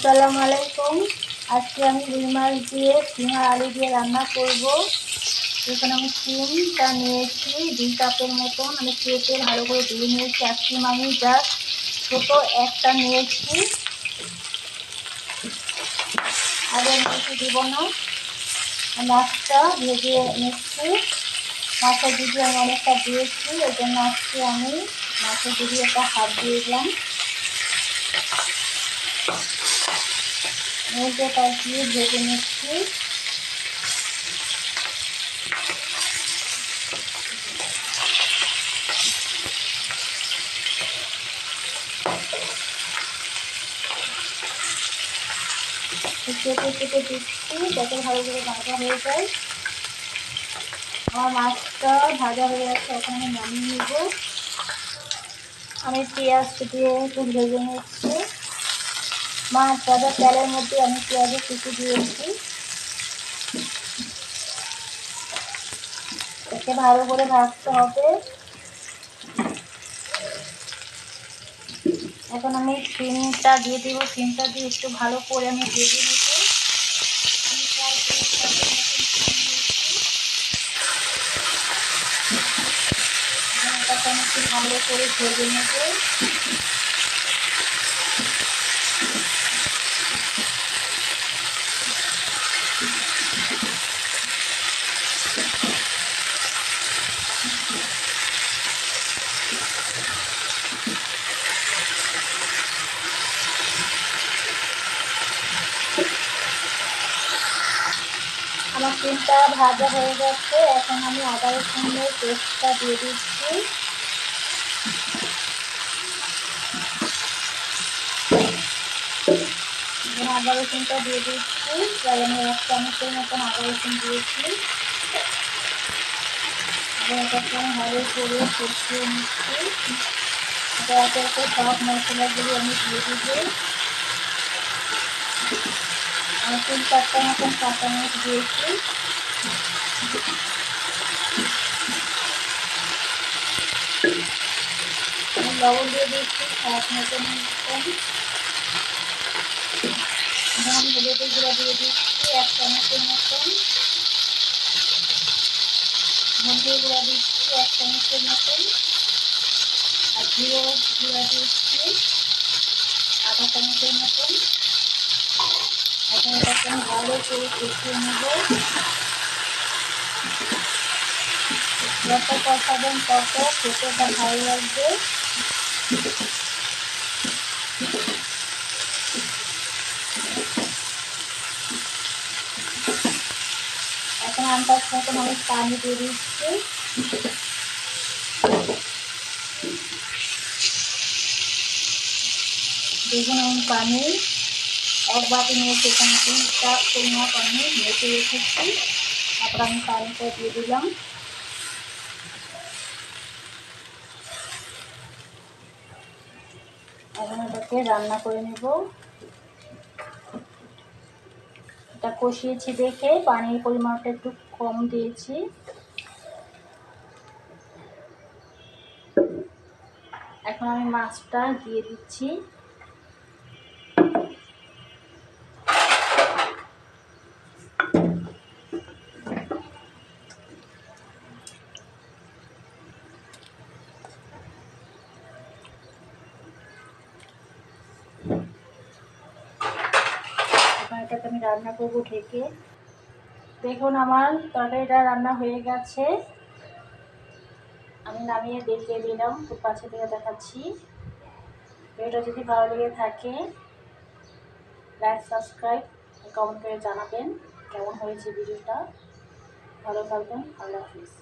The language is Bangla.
আসসালামু আলাইকুম। আজকে আমি রুই মাছ দিয়ে শিম আর আলু দিয়ে রান্না করব। এখানে আমি শিমটা নিয়েছি 2 কাপের মতন। আমি কেটে ভালো করে ধুয়ে নিয়েছি। আর শিম আমি জাস্ট ছোটো একটা নিয়েছি, আর কিছু দিব না। মাছটা ভেজে নিচ্ছি। মাছের দিদি আমি অনেকটা দিয়েছি, ওই জন্য আজকে আমি মাছের দিদি একটা হাফ দিয়ে দিলাম। মুরগিটা দিয়ে ভেজে নিচ্ছি। কেটে কেটে দিচ্ছি যাতে ভালো করে ভাজা হয়ে যায়। আমার মাছটা ভাজা হয়ে গেছে, এখন আমি নামিয়ে নেব। আমি পেঁয়াজ দিয়ে একটু ভেজে নিচ্ছি। মাছ ভাজা তেলের মধ্যে আমি পেঁয়াজের কুচি দিয়েছি। একে ভালো করে ভাজতে হবে। এখন আমি শিমটা দিয়ে দেব। শিমটা দিয়ে একটু ভালো করে আমি ভেজে নেব। আমি প্রায় 3 কাপের মতন শিম দিয়েছি। এটাকে আমি একটু ভালো করে ভেজে নেব। আমার শিমটা ভাজা হয়ে গেছে। এখন আমি আদা রসুনের পেস্টটা দিয়ে দিচ্ছি। আদা রসুনটা দিয়ে দিচ্ছি। প্রায় আমি 1 চামচের মতন আদা রসুন দিয়েছি। এটাকে আমি ভালো করে কষিয়ে নিচ্ছি। একে একে সব মশলাগুলো আমি দিয়ে দিব। আমি 3-4টা মতন কাঁচামরিচ দিয়েছি। আমি লবণ দিয়ে দিচ্ছি স্বাদ মতন। আমি হলুদের গুঁড়া দিয়ে দিচ্ছি 1 চামচের মতন। মরিচের গুঁড়া দিচ্ছি 1 চামচের মতন। আর জিরে গুঁড়া দিচ্ছি আধা চামচের মতন। এখন এটাকে আমি ভালো করে কষিয়ে নেব। যত কষাবেন তত খেতেটা ভালো লাগবে। এখন আন্দাজ মতন আমি পানি দিয়ে দিচ্ছি। দেখুন আমি পানি 1 বাটি নিয়েছি, এখানে 3 কাপ পরিমাপ আমি মেপে রেখেছি। তারপর আমি পানিটা দিয়ে দিলাম। এখন এটাকে রান্না করে নেব। এটা কষিয়েছি দেখে পানির পরিমাণটা একটু কম দিয়েছি। এখন আমি মাছটা দিয়ে দিচ্ছি। এটাকে আমি রান্না করবো ঢেকে। দেখুন আমার তরকারিটা রান্না হয়ে গেছে। আমি নামিয়ে দেখিয়ে দিলাম, খুব কাছে থেকে দেখাচ্ছি। ভিডিওটা যদি ভালো লেগে থাকে লাইক, সাবস্ক্রাইব, কমেন্ট করে জানাবেন কেমন হয়েছে ভিডিওটা। ভালো থাকবেন। আল্লাহ হাফিজ।